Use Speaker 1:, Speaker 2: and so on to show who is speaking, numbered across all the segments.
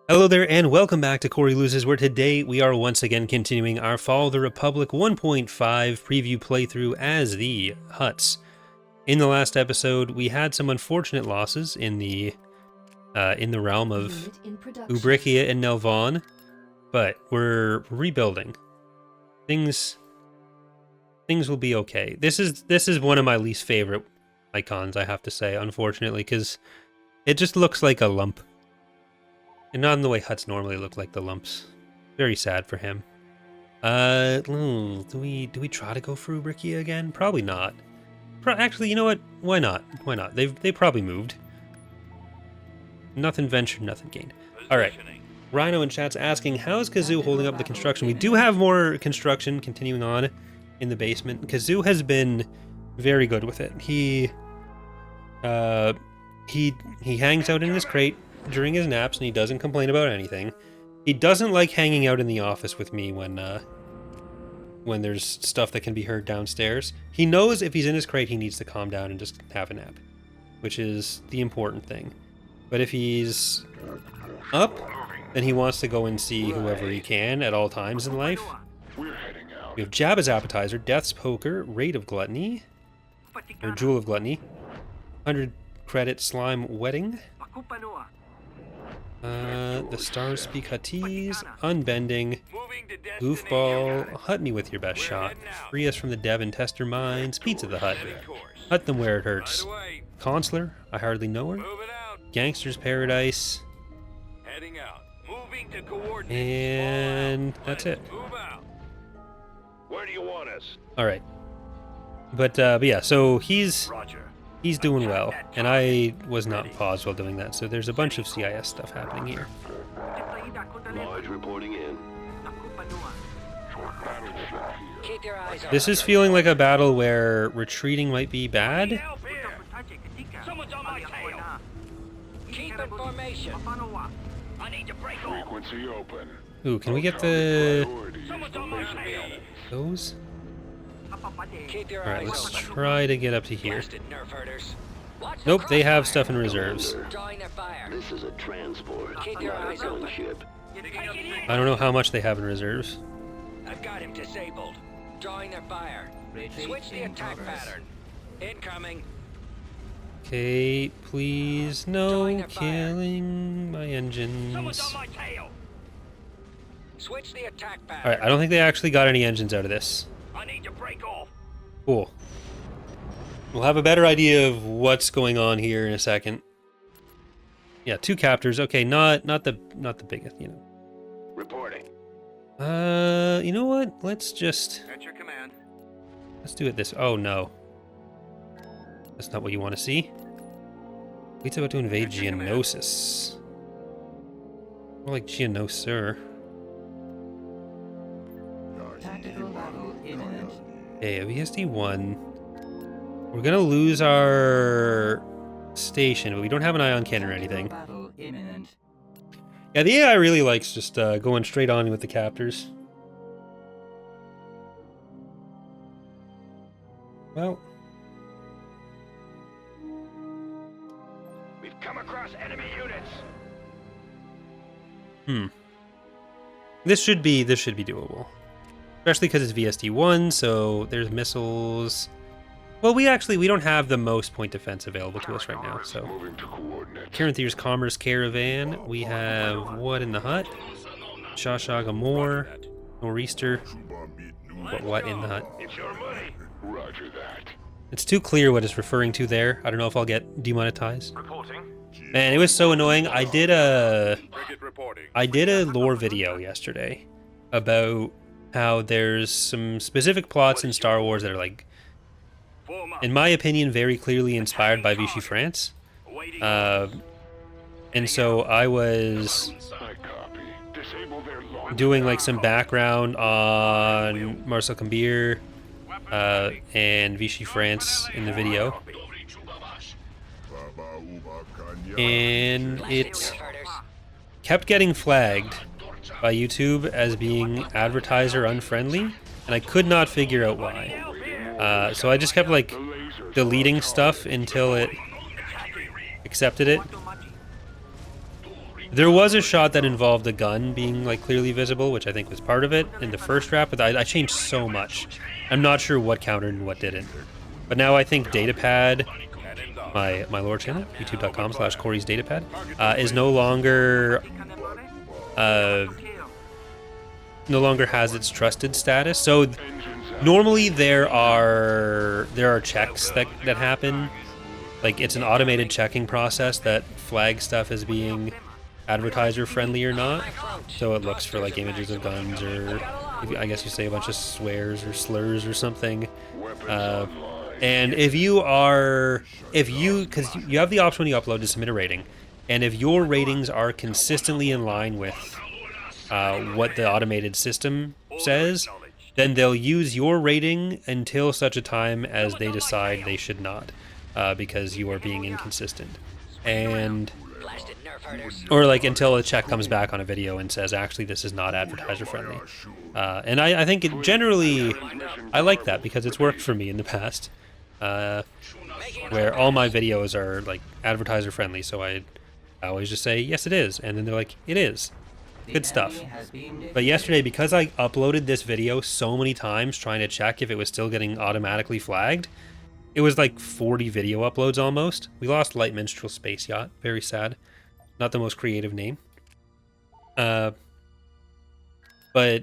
Speaker 1: Hello there, and welcome back to Corey Loses, where today we are once again continuing our Fall of the Republic 1.5 preview playthrough as the Hutts. In the last episode, we had some unfortunate losses in the realm of Ubrikkia and Nelvaan, but we're rebuilding. Things will be okay. This is one of my least favorite icons, I have to say, unfortunately, because it just looks like a lump. And not in the way Hutts normally look like the lumps. Very sad for him. Do we try to go for Ubrikkia again? Probably not. Actually, you know what? Why not? Why not? They probably moved. Nothing ventured, nothing gained. All right. Rhino in chat's asking, how is Kazoo holding up the construction? We do have more construction continuing on in the basement. Kazoo has been very good with it. He hangs out in his crate during his naps, and he doesn't complain about anything. He doesn't like hanging out in the office with me when there's stuff that can be heard downstairs. He knows if he's in his crate, he needs to calm down and just have a nap, which is the important thing. But if he's up, then he wants to go and see whoever he can at all times in life. We have Jabba's Appetizer, Death's Poker, Raid of Gluttony, or Jewel of Gluttony, 100 credit Slime Wedding, the Stars Speak Hutties, Unbending, Goofball, Hut Me With Your Best Shot, Free Us From the Dev and Tester Mines, Pizza the Hut, Hut Them Where It Hurts, Consular, I Hardly Know Her, Gangster's Paradise, and that's it.
Speaker 2: Where do you want us?
Speaker 1: Alright. But yeah, so he's doing well, and I was not paused while doing that, so there's a bunch of CIS stuff happening here.
Speaker 2: Lodge reporting in.
Speaker 1: This is feeling like a battle where retreating might be bad.
Speaker 2: Someone's on my tail. Keep in formation. I need to break off. Frequency open.
Speaker 1: Ooh, can we get the...
Speaker 2: Someone's on my tail.
Speaker 1: those? Alright, let's try to get up to here. Nope, they have stuff in reserves.
Speaker 2: This is a transport, not a gunship.
Speaker 1: I don't know how much they have in reserves.
Speaker 3: I've got him disabled. Drawing their fire. Switch the attack pattern. Incoming.
Speaker 1: Okay, please, no killing my engines.
Speaker 3: Someone's on my tail. Switch the attack pattern.
Speaker 1: Alright, I don't think they actually got any engines out of this.
Speaker 3: I need to break off.
Speaker 1: Cool. We'll have a better idea of what's going on here in a second. Yeah, 2 captors. Okay, not the biggest, you know.
Speaker 2: Reporting.
Speaker 1: You know what? Let's just...
Speaker 3: At your command.
Speaker 1: let's do it this... oh, no. That's not what you want to see. We're about to invade Geonosis. More like Geonoser. Okay, VSD-1. We're gonna lose our station, but we don't have an ion cannon or anything. Yeah, the AI really likes just going straight on with the captors. Well,
Speaker 2: We've come across enemy units.
Speaker 1: this should be doable. Especially because it's VSD-1, so there's missiles. Well, we don't have the most point defense available to us right now, so. Karanthir's Commerce Caravan. We have what in the hut? Shashaga Moore. Nor'easter. But what in the hut?
Speaker 2: It's your money. Roger that.
Speaker 1: It's too clear what it's referring to there. I don't know if I'll get demonetized. Man, it was so annoying. I did a lore video yesterday about how there's some specific plots in Star Wars that are, like, in my opinion, very clearly inspired by Vichy France. And so I was doing, like, some background on Marcel Cambir and Vichy France in the video. And it kept getting flagged by YouTube as being advertiser unfriendly, and I could not figure out why. So I just kept like deleting stuff until it accepted it. There was a shot that involved a gun being like clearly visible, which I think was part of it in the first draft, but I changed so much. I'm not sure what countered and what didn't. But now I think Datapad, my lower channel, youtube.com/Corey's Datapad, is no longer has its trusted status. So normally there are checks that happen. Like it's an automated checking process that flags stuff as being advertiser friendly or not. So it looks for like images of guns, or I guess you say a bunch of swears or slurs or something. And because you have the option when you upload to submit a rating, and if your ratings are consistently in line with what the automated system says, then they'll use your rating until such a time as they decide they should not, because you are being inconsistent. And or like until a check comes back on a video and says, actually, this is not advertiser friendly. And I think generally, I like that because it's worked for me in the past, where all my videos are like advertiser friendly. So I always just say, yes, it is. And then they're like, it is. Good stuff. But yesterday, because I uploaded this video so many times trying to check if it was still getting automatically flagged, it was like 40 video uploads almost. We lost Light Minstrel Space Yacht. Very sad. Not the most creative name. But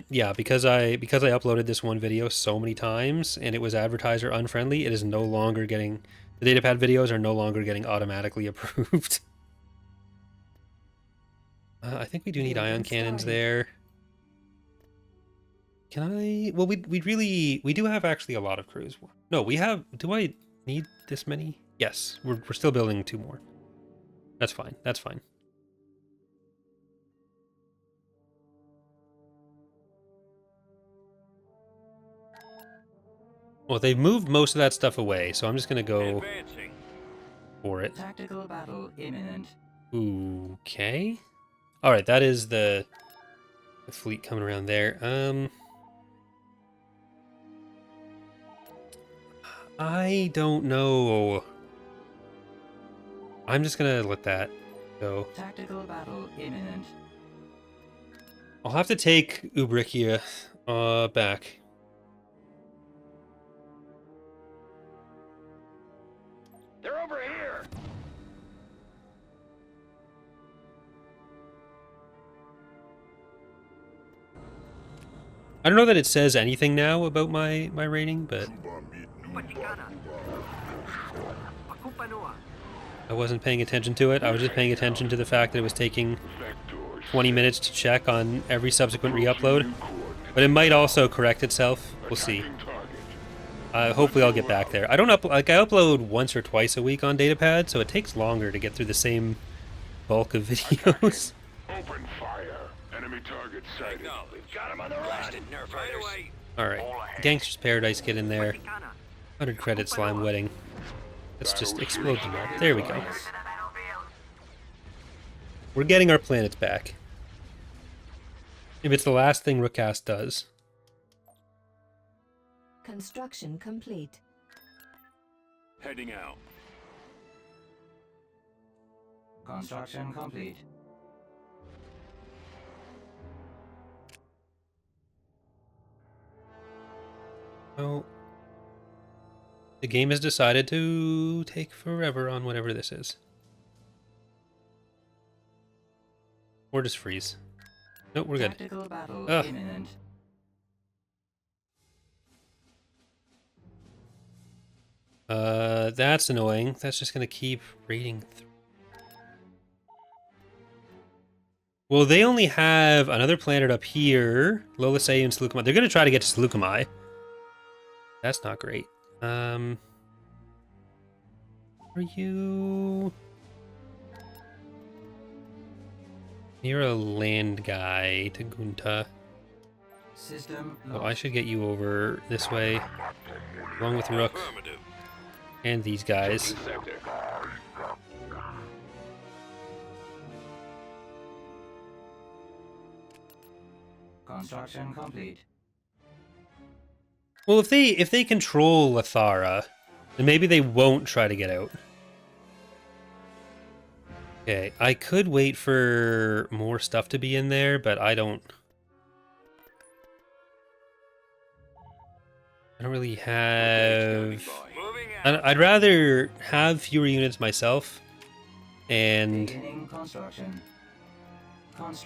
Speaker 1: yeah, because I uploaded this one video so many times and it was advertiser unfriendly, it is no longer getting, the Datapad videos are no longer getting automatically approved. I think we do need ion cannons there. Can I? Well, we do have actually a lot of crews. No, we have. Do I need this many? Yes, we're still building 2 more. That's fine. That's fine. Well, they've moved most of that stuff away, so I'm just gonna go for it.
Speaker 2: Tactical battle imminent.
Speaker 1: Okay. All right, that is the fleet coming around there. I don't know. I'm just gonna let that go.
Speaker 2: Tactical battle imminent.
Speaker 1: I'll have to take Ubrikkia back.
Speaker 3: They're over here.
Speaker 1: I don't know that it says anything now about my rating, but I wasn't paying attention to it. I was just paying attention to the fact that it was taking 20 minutes to check on every subsequent re-upload. But it might also correct itself. We'll see. Hopefully I'll get back there. I upload once or twice a week on Datapad, so it takes longer to get through the same bulk of videos.
Speaker 4: Open fire. Enemy target sighted.
Speaker 3: We've got him on the blasted nerf fighters.
Speaker 1: Alright. Gangster's Paradise, get in there. 100 credit slime wedding. Let's just explode them all. There we go. We're getting our planets back. If it's the last thing Rookcast does.
Speaker 5: Construction complete.
Speaker 4: Heading out.
Speaker 2: Construction complete.
Speaker 1: Well, the game has decided to take forever on whatever this is. Or just freeze. Nope, we're good.
Speaker 2: Tactical battle
Speaker 1: Ugh.
Speaker 2: imminent.
Speaker 1: That's annoying. That's just gonna keep raiding through. Well, they only have another planet up here. Lolisei and Seleucami. They're gonna try to get to Seleucami. That's not great. Are you... You're a land guy to Gunta.
Speaker 2: System
Speaker 1: Oh, I should get you over this way, along with Rook and these guys.
Speaker 2: Construction complete.
Speaker 1: Well, if they control Latharra, then maybe they won't try to get out. Okay, I could wait for more stuff to be in there, but I don't really have...
Speaker 4: Moving
Speaker 1: I'd rather have fewer units myself and
Speaker 6: Beginning construction.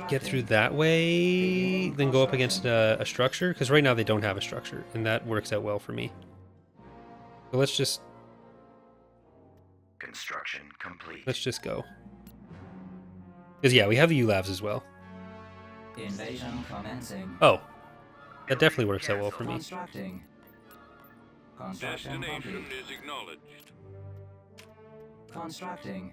Speaker 1: get through that way than go up against a structure, because right now they don't have a structure, and that works out well for me. So let's just
Speaker 6: Construction complete.
Speaker 1: go. Because yeah, we have the ULAVs as well.
Speaker 6: Invasion commencing.
Speaker 1: Oh, that definitely works out well for me.
Speaker 6: Constructing. Construction
Speaker 4: Destination
Speaker 6: complete.
Speaker 4: is acknowledged.
Speaker 6: Constructing.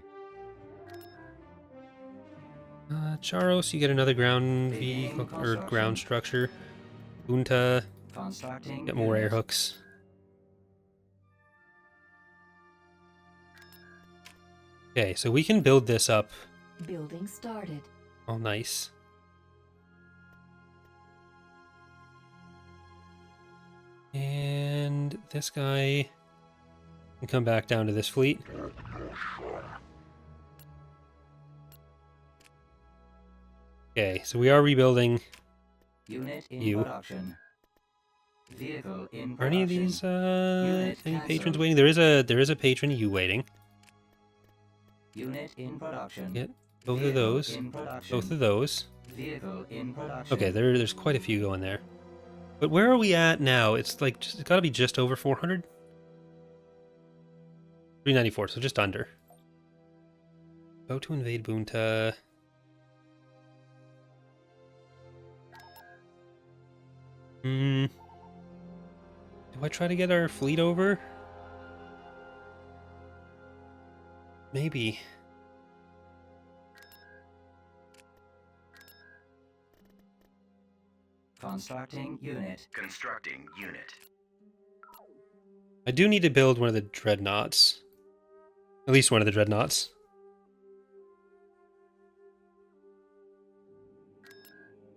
Speaker 1: Charos, you get another ground vehicle or ground structure. Boonta,
Speaker 6: Constructing.
Speaker 1: get more air
Speaker 6: unit.
Speaker 1: hooks. Okay, so we can build this up.
Speaker 5: Building started.
Speaker 1: Oh, nice. And this guy can come back down to this fleet. Okay, so we are rebuilding.
Speaker 6: Unit in
Speaker 1: You.
Speaker 6: production. Vehicle in production.
Speaker 1: Are any of these any patrons
Speaker 6: cancelled.
Speaker 1: waiting? There is a patron you waiting.
Speaker 6: Unit in production.
Speaker 1: Get both of
Speaker 6: Vehicle
Speaker 1: those.
Speaker 6: in production.
Speaker 1: Both of those.
Speaker 6: Vehicle in production.
Speaker 1: Okay, there's quite a few going there. But where are we at now? It's like it's got to be just over 400. 394, so just under. About to invade Boonta. Do I try to get our fleet over? Maybe.
Speaker 6: Constructing unit. Constructing unit.
Speaker 1: I do need to build one of the dreadnoughts. At least one of the dreadnoughts.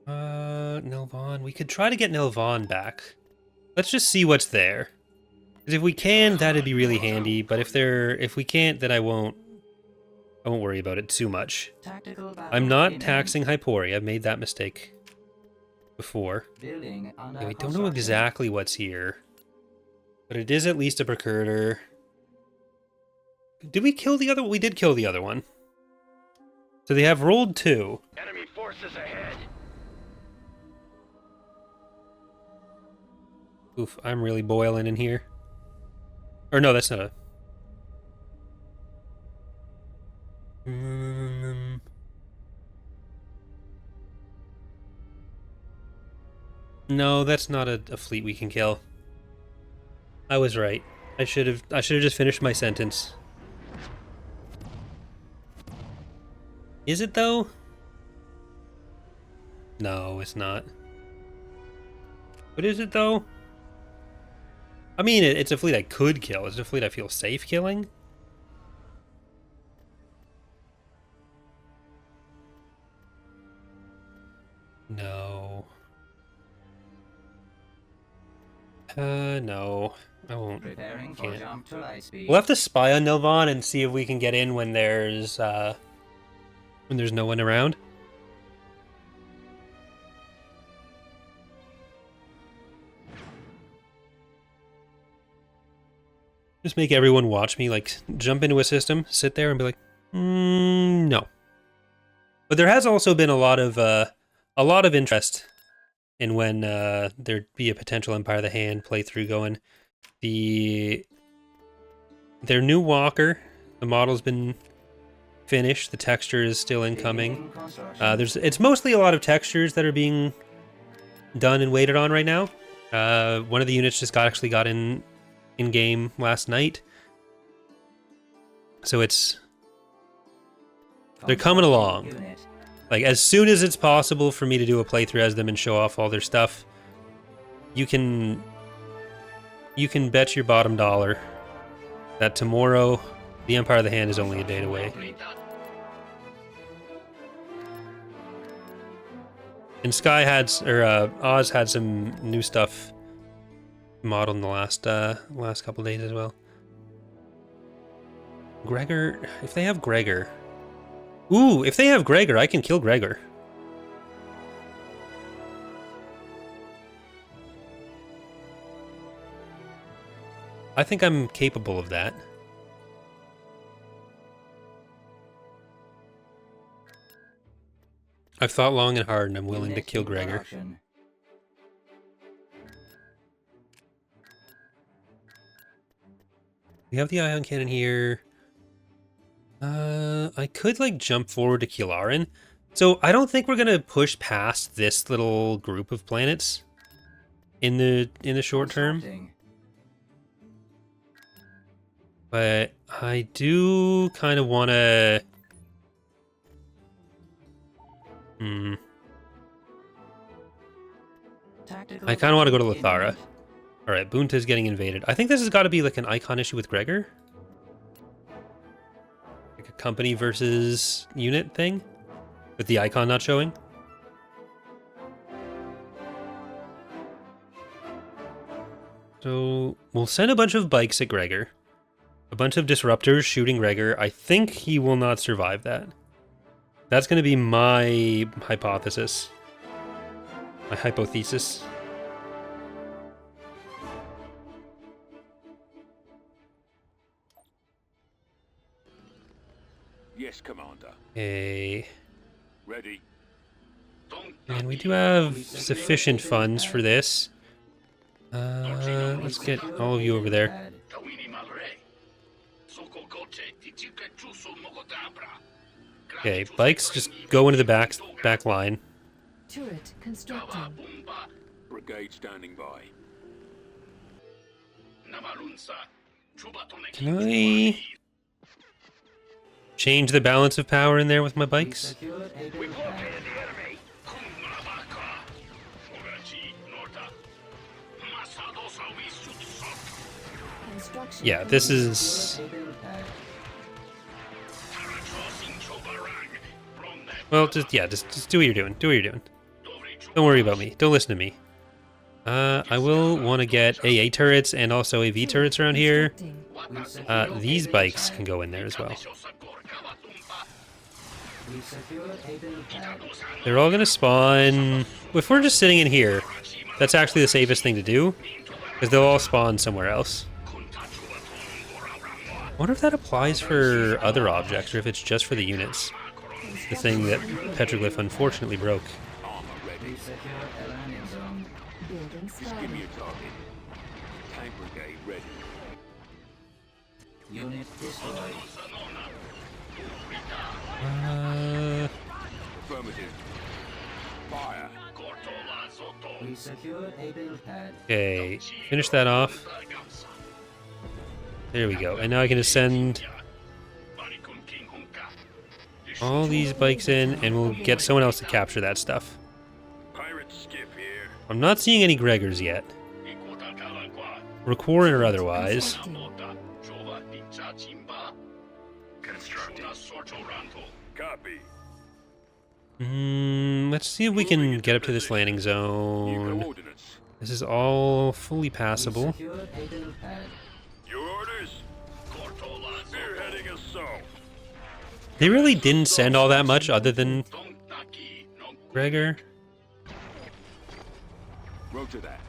Speaker 1: Nelvaan. We could try to get Nelvaan back. Let's just see what's there. Because if we can, that'd be really handy. But if we can't, then I won't worry about it too much.
Speaker 6: Tactical battle
Speaker 1: I'm not
Speaker 6: imminent.
Speaker 1: taxing Hypori. I've made that mistake before.
Speaker 6: Building under
Speaker 1: Yeah, we don't know
Speaker 6: construction.
Speaker 1: exactly what's here. But it is at least a Procurator. Did we kill the other one? We did kill the other one. So they have rolled 2.
Speaker 2: Enemy forces ahead.
Speaker 1: Oof, I'm really boiling in here. Or no, that's not a... No, that's not a fleet we can kill. I was right. I should have just finished my sentence. Is it though? No, it's not. But is it though? I mean, it's a fleet I could kill. It's a fleet I feel safe killing. No. No. I won't.
Speaker 6: Preparing for
Speaker 1: Can't.
Speaker 6: jump to light speed.
Speaker 1: We'll have to spy on Nelvaan and see if we can get in when there's no one around. Just make everyone watch me, like, jump into a system, sit there and be like, no. But there has also been a lot of interest in when there'd be a potential Empire of the Hand playthrough going. Their new walker, the model's been finished, the texture is still incoming.
Speaker 6: Beginning construction.
Speaker 1: It's mostly a lot of textures that are being done and waited on right now. One of the units just actually got in game last night. So they're coming along.
Speaker 6: Unit.
Speaker 1: Like, as soon as it's possible for me to do a playthrough as them and show off all their stuff, you can bet your bottom dollar that tomorrow the Empire of the Hand is only a day away. And Oz had some new stuff modeled in the last couple days as well. Gregor, if they have Gregor, Ooh, if they have Gregor, I can kill Gregor. I think I'm capable of that. I've thought long and hard, and I'm willing to kill Gregor. We have the ion cannon here. I could like jump forward to Kilarin. So I don't think we're gonna push past this little group of planets in the short term. But I do kind of want to. I kind of want to go to Latharra. All right, Boonta's getting invaded. I think this has got to be like an icon issue with Gregor. Like a company versus unit thing with the icon not showing. So we'll send a bunch of bikes at Gregor. A bunch of disruptors shooting Gregor. I think he will not survive that. That's going to be my hypothesis. My hypothesis.
Speaker 4: Yes, Commander.
Speaker 1: Okay.
Speaker 4: Ready.
Speaker 1: And we do have sufficient funds for this. Let's get all of you over there. Okay, bikes just go into the back line.
Speaker 5: Turret constructing.
Speaker 4: Brigade standing by.
Speaker 1: Can I change the balance of power in there with my bikes? Yeah, this is... Well, just do what you're doing. Do what you're doing. Don't worry about me. Don't listen to me. I will want to get AA turrets and also AV turrets around here. These bikes can go in there as well. They're all going to spawn... If we're just sitting in here, that's actually the safest thing to do, because they'll all spawn somewhere else. I wonder if that applies for other objects, or if it's just for the units. The thing that Petroglyph unfortunately broke.
Speaker 4: Just give me a target. Tank brigade ready.
Speaker 6: Unit destroyed.
Speaker 4: Affirmative. Fire.
Speaker 6: We secured a build pad.
Speaker 1: Okay, finish that off. There we go. And now I can just send all these bikes in, and we'll get someone else to capture that stuff.
Speaker 4: Pirate skip here.
Speaker 1: I'm not seeing any Gregors yet. Record or otherwise.
Speaker 4: Copy.
Speaker 1: Let's see if we can get up to this landing
Speaker 4: New
Speaker 1: zone.
Speaker 4: coordinates.
Speaker 1: This is all fully passable.
Speaker 6: Secured a build pad.
Speaker 4: Your orders? Spearheading assault.
Speaker 1: They really didn't send all that much other than Gregor.
Speaker 4: Roger that.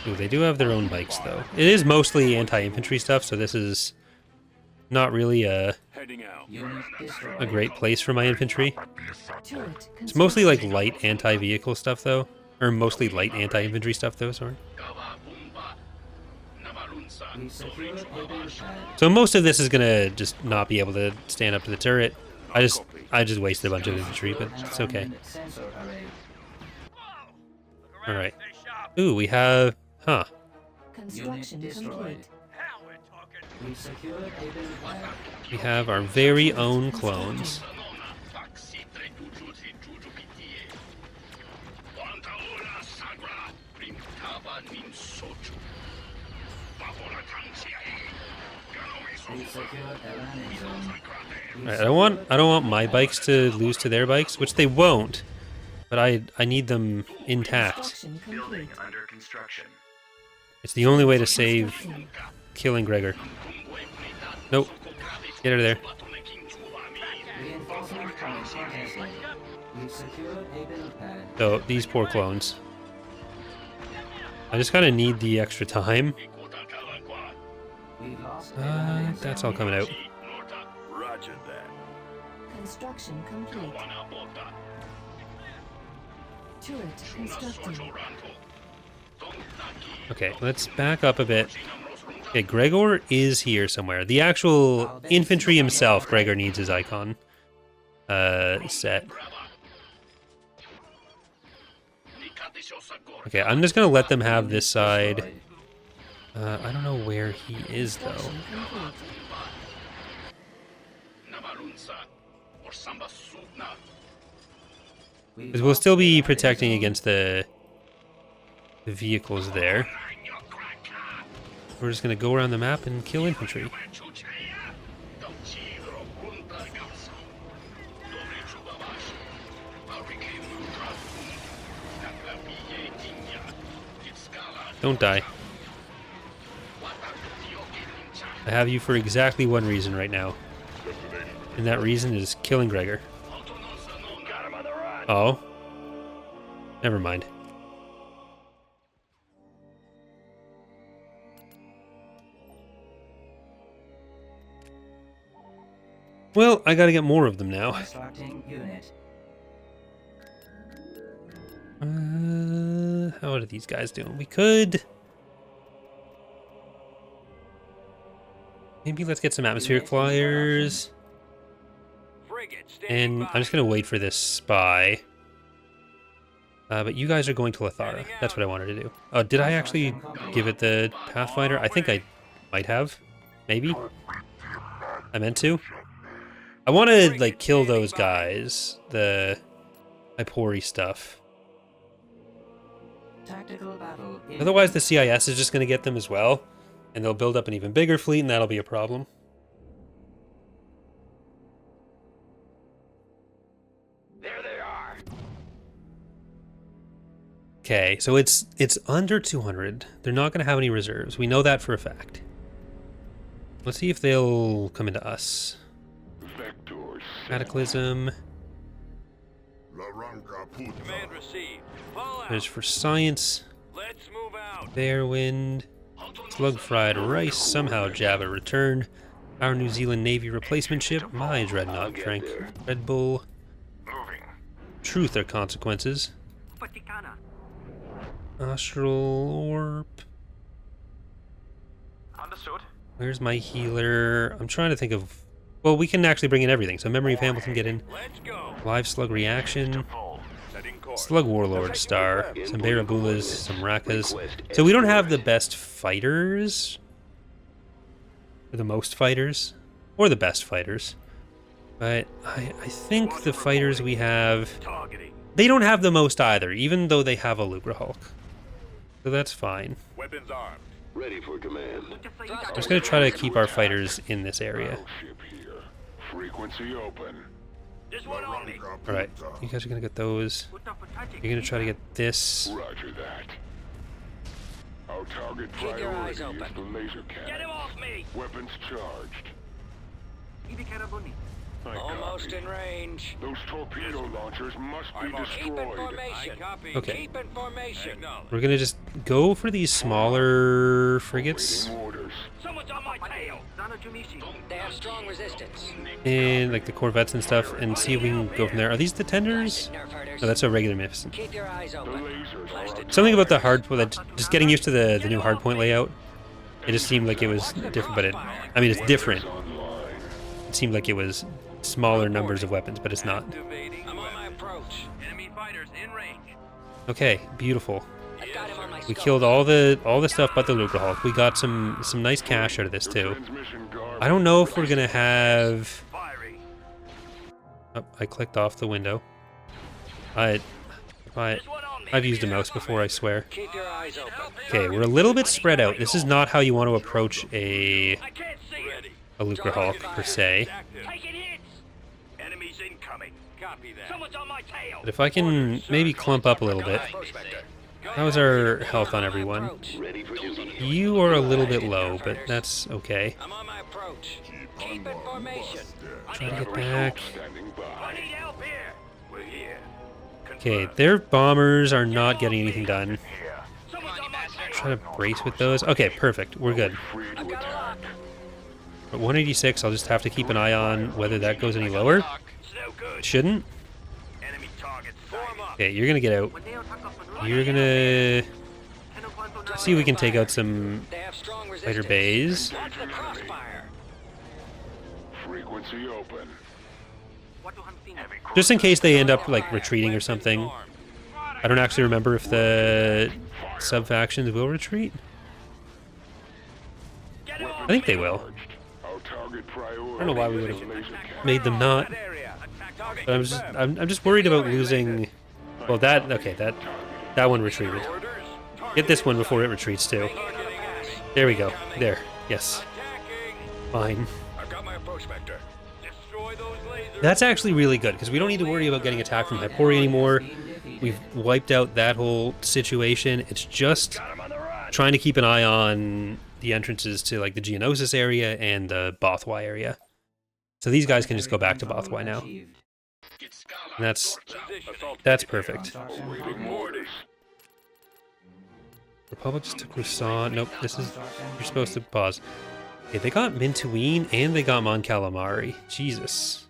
Speaker 1: Ooh, they do have their own bikes, though. It is mostly anti-infantry stuff, so this is not really a
Speaker 4: Heading out.
Speaker 6: Unit destroyed.
Speaker 1: great place for my infantry.
Speaker 5: Turret
Speaker 1: It's mostly like light anti-vehicle stuff, though. Or mostly light anti-infantry stuff, though, sorry.
Speaker 6: We secured a build pad.
Speaker 1: So most of this is gonna just not be able to stand up to the turret. I just wasted a bunch of infantry, but it's okay.
Speaker 6: Sensor array.
Speaker 1: Alright. Ooh, we have... Huh.
Speaker 5: construction
Speaker 6: Unit destroyed.
Speaker 5: complete.
Speaker 6: We secured a build pad.
Speaker 1: We have our very own clones.
Speaker 6: We secured a landing zone.
Speaker 1: Alright, I don't want my bikes to lose to their bikes, which they won't. But I need them intact.
Speaker 5: Construction complete.
Speaker 7: Under construction.
Speaker 1: It's the only way to save
Speaker 5: Constructing.
Speaker 1: killing Gregor. Nope. Get out of there.
Speaker 6: Incoming contesting. We've secured a build pad.
Speaker 1: So, these poor clones. I just kind of need the extra time.
Speaker 6: We've lost a
Speaker 1: That's all coming out.
Speaker 2: Roger that.
Speaker 5: Construction complete. Turret constructed.
Speaker 1: Okay, let's back up a bit. Okay, Gregor is here somewhere. The actual infantry himself, Gregor needs his icon set. Okay, I'm just gonna let them have this side. I don't know where he is though.
Speaker 5: Construction complete.
Speaker 1: 'Cause we'll still be protecting against the vehicles there. We're just gonna go around the map and kill infantry. Don't die. I have you for exactly one reason right now. And that reason is killing Gregor.
Speaker 2: Got him on the run.
Speaker 1: Oh. Never mind. Well, I gotta get more of them now.
Speaker 6: Constructing unit.
Speaker 1: How are these guys doing? We could... Maybe let's get some atmospheric flyers.
Speaker 2: Frigate standing
Speaker 1: And I'm just gonna wait for this spy. But you guys are going to Latharra. That's what I wanted to do. Oh, did I actually give it the Pathfinder? I think I might have. Maybe? I meant to. I want to, like, kill those guys. The Hypori stuff.
Speaker 6: Tactical battle.
Speaker 1: Otherwise, the CIS is just going to get them as well. And they'll build up an even bigger fleet, and that'll be a problem.
Speaker 2: There they are.
Speaker 1: Okay, so it's under 200. They're not going to have any reserves. We know that for a fact. Let's see if they'll come into us. Cataclysm.
Speaker 2: Command received. Fall out.
Speaker 1: There's for science.
Speaker 2: Let's move out.
Speaker 1: Fairwind. Slug fried rice. Somehow Java returned. Our New Zealand Navy replacement ship. My dreadnought Frank. Red Bull.
Speaker 2: Moving.
Speaker 1: Truth or consequences.
Speaker 2: Vaticana.
Speaker 1: Astral Orb.
Speaker 2: Understood.
Speaker 1: Where's my healer? I'm trying to think of... Well, we can actually bring in everything. So Memory of Hamilton get in.
Speaker 2: Let's go.
Speaker 1: Live Slug Reaction.
Speaker 2: Full. Setting course.
Speaker 1: Slug Warlord Star. Some Barabulas. Some Rakas. So we don't have the best fighters. Or the most fighters. Or the best fighters. But I think the fighters we have...
Speaker 2: Targeting.
Speaker 1: They don't have the most either, even though they have a Lugra Hulk. So that's fine.
Speaker 2: Weapons armed.
Speaker 7: Ready for command.
Speaker 1: I'm just going to try to keep our fighters in this area.
Speaker 7: Ship here. Frequency open.
Speaker 2: This one on me.
Speaker 1: Alright, you guys are going to get those. You're going to try to get this.
Speaker 7: Roger that. Our target
Speaker 3: Keep your eyes
Speaker 7: priority is
Speaker 3: open.
Speaker 7: the laser
Speaker 2: Get
Speaker 7: cannon.
Speaker 2: him off me.
Speaker 7: Weapons charged. I
Speaker 3: Almost
Speaker 7: copy.
Speaker 3: in range.
Speaker 7: Those torpedo launchers must be
Speaker 2: I'm on.
Speaker 3: Keep in
Speaker 7: destroyed.
Speaker 3: formation.
Speaker 2: Copy.
Speaker 1: Okay.
Speaker 3: Keep in formation.
Speaker 2: Acknowledge.
Speaker 1: We're going to just go for these smaller frigates.
Speaker 7: Waiting orders.
Speaker 2: Someone's on my tail.
Speaker 3: They have strong resistance.
Speaker 1: And like the corvettes and stuff. And see if we can go from there. Are these the tenders?
Speaker 3: Nerf herders.
Speaker 1: No, that's a regular Magnificent.
Speaker 3: Keep your eyes
Speaker 7: The
Speaker 3: open.
Speaker 7: lasers are
Speaker 1: Something about the hardpoint, just getting used to the new hardpoint layout. It just seemed like it was different, but I mean, it's different.
Speaker 7: online.
Speaker 1: It seemed like it was smaller numbers of weapons, but it's not.
Speaker 2: Activating
Speaker 3: I'm on
Speaker 2: weapon.
Speaker 3: my approach.
Speaker 2: Enemy fighters in range.
Speaker 1: Okay, beautiful.
Speaker 3: I've got him on my
Speaker 1: We
Speaker 3: scope.
Speaker 1: killed all the stuff but the Lugra Hulk. We got some nice cash out of this too.
Speaker 7: Transmission garbage.
Speaker 1: I don't know if we're gonna have.
Speaker 2: Firing.
Speaker 1: Oh, I clicked off the window. I've
Speaker 2: This one on me.
Speaker 1: used a mouse before, I swear.
Speaker 3: Keep your eyes open.
Speaker 1: Okay, we're a little bit spread out. This is not how you want to approach
Speaker 2: I can't see it.
Speaker 1: a Lugra Hulk per se.
Speaker 2: Taking hits. Enemies incoming. Copy that. Someone's on my tail.
Speaker 1: But if I can maybe clump up a little bit.
Speaker 3: Prospector.
Speaker 1: How's our health on everyone?
Speaker 3: Approach.
Speaker 1: You are a little bit low, but that's okay.
Speaker 3: I'm on my approach. Keep in formation.
Speaker 1: Try to get back.
Speaker 7: Standing
Speaker 2: I
Speaker 7: by.
Speaker 2: need help here. We're here.
Speaker 1: Okay, their bombers are not getting anything done.
Speaker 2: Here. Someone's on my tail.
Speaker 1: Try to brace with those. Okay, perfect. We're good.
Speaker 7: Free
Speaker 3: I've
Speaker 7: to
Speaker 3: got a
Speaker 7: attack.
Speaker 3: lock.
Speaker 1: At 186, I'll just have to keep an eye on whether that goes any lower.
Speaker 2: It's no good.
Speaker 1: It shouldn't.
Speaker 2: Enemy target form up.
Speaker 1: Okay, you're gonna get out. You're gonna see if we can take out some
Speaker 3: They have strong
Speaker 1: fighter
Speaker 3: resistance.
Speaker 1: bays.
Speaker 3: Watch the crossfire.
Speaker 7: Frequency open.
Speaker 1: Just in case they end up like retreating or something. I don't actually remember if the sub-factions will retreat. I think they will.
Speaker 7: Our target priority.
Speaker 1: I don't know why we would
Speaker 7: is
Speaker 1: have
Speaker 7: the laser cannon.
Speaker 1: made them not.
Speaker 2: Area. Attack target.
Speaker 1: But I'm just worried about losing. Well, that one retreated.
Speaker 2: Orders.
Speaker 1: Get this one before it retreats too. There we go. There. Yes.
Speaker 2: Attacking.
Speaker 1: Fine.
Speaker 2: I've got my approach vector. Destroy those lasers.
Speaker 1: That's actually really good because we don't need to worry about getting attacked from Hypori anymore. We've wiped out that whole situation. It's just trying to keep an eye on the entrances to like the Geonosis area and the Bothwai area. So these guys can just go back to Bothwai now. And that's perfect.
Speaker 7: Awaiting orders.
Speaker 1: Republic just took Rusan. Nope, this is... You're supposed to pause. Okay, they got Mintuine and they got Mon Calamari. Jesus.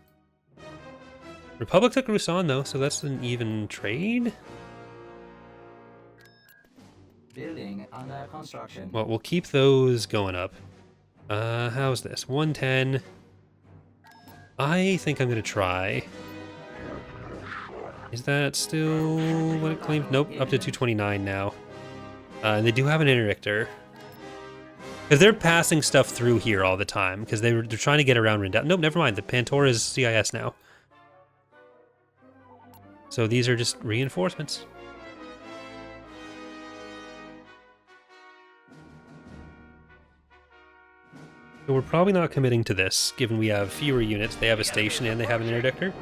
Speaker 1: Republic took Rusan though, so that's an even trade?
Speaker 6: Building under construction.
Speaker 1: Well, we'll keep those going up. How's this? 110. I think I'm gonna try. Is that still what it claimed? Nope, up to 229 now. And they do have an interdictor. Because they're passing stuff through here all the time, because they're trying to get around Rindell. Nope, never mind. The Pantora is CIS now. So these are just reinforcements. So we're probably not committing to this, given we have fewer units. They have a station and they have an interdictor.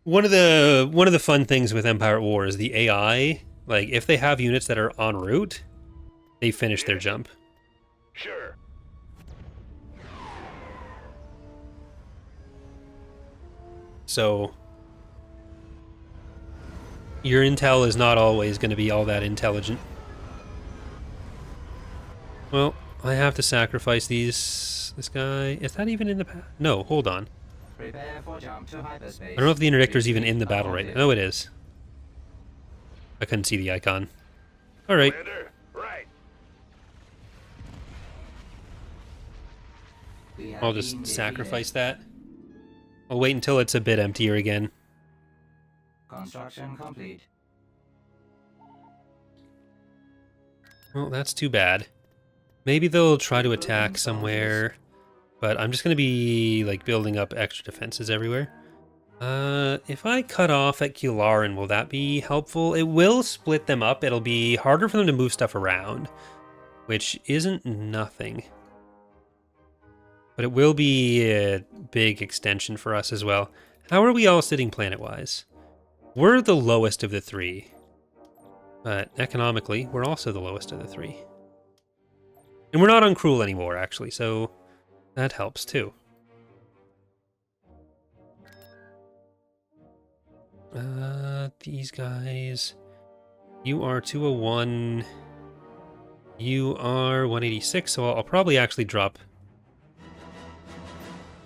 Speaker 1: One of the fun things with Empire at War is the AI. Like, if they have units that are en route, they finish their jump.
Speaker 7: Sure.
Speaker 1: So your intel is not always going to be all that intelligent. Well, I have to sacrifice this guy. Is that even in the... No, hold on.
Speaker 6: Prepare for jump to hyperspace.
Speaker 1: I don't know if the interdictor is even in the battle right now. No, it is. I couldn't see the icon. All right.
Speaker 7: Commander, right.
Speaker 1: I'll just sacrifice that. I'll wait until it's a bit emptier again.
Speaker 6: Construction complete.
Speaker 1: Well, that's too bad. Maybe they'll try to attack somewhere, but I'm just going to be like building up extra defenses everywhere. If I cut off at Kularin, will that be helpful? It will split them up. It'll be harder for them to move stuff around, which isn't nothing. But it will be a big extension for us as well. How are we all sitting planet-wise? We're the lowest of the three. But economically, we're also the lowest of the three. And we're not uncruel anymore, actually, so that helps too. These guys... You are 201. You are 186, so I'll probably actually drop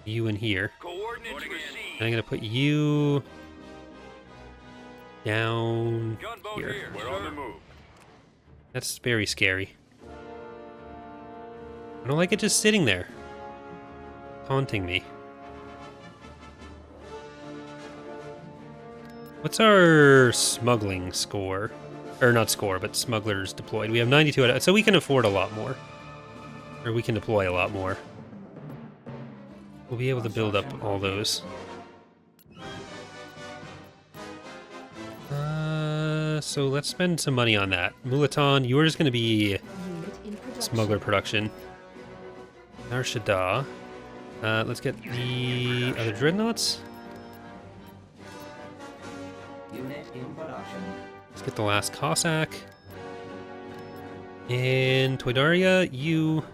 Speaker 1: you in here.
Speaker 2: Coordinates received.
Speaker 1: And I'm going to put you down
Speaker 2: Gunboat
Speaker 1: here.
Speaker 2: here. We're on the move.
Speaker 1: That's very scary. I don't like it just sitting there, taunting me. What's our smuggling score? Or not score, but smugglers deployed. We have 92, so we can afford a lot more. Or we can deploy a lot more. We'll be able to build up all those. So let's spend some money on that. Mulatan, yours going to be
Speaker 5: Unit in production.
Speaker 1: smuggler production. Narshada. Let's get the other dreadnoughts.
Speaker 6: Unit in production.
Speaker 1: Let's get the last Cossack. And Toydaria, you...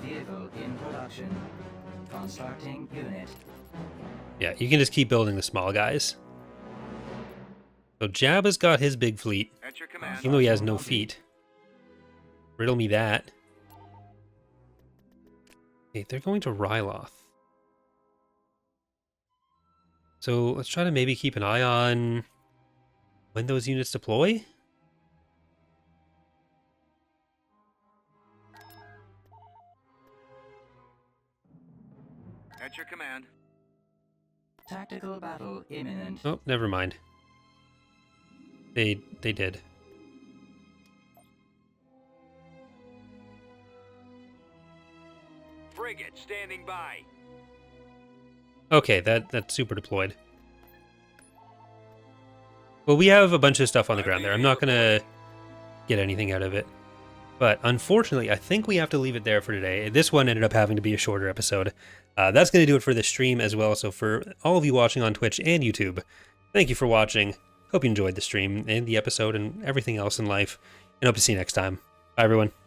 Speaker 6: Vehicle in production. Constructing unit.
Speaker 1: Yeah, you can just keep building the small guys. So Jabba's got his big fleet,
Speaker 2: At your command.
Speaker 1: even though he has no feet. Riddle me that. Okay, they're going to Ryloth. So let's try to maybe keep an eye on when those units deploy.
Speaker 2: At your command.
Speaker 6: Tactical battle imminent.
Speaker 1: Oh, never mind. They did.
Speaker 2: Frigate standing by.
Speaker 1: Okay, that's super deployed. Well, we have a bunch of stuff on the ground there. I'm not going to get anything out of it. But unfortunately, I think we have to leave it there for today. This one ended up having to be a shorter episode. That's going to do it for this stream as well. So for all of you watching on Twitch and YouTube, thank you for watching. Hope you enjoyed the stream and the episode and everything else in life. And hope to see you next time. Bye, everyone.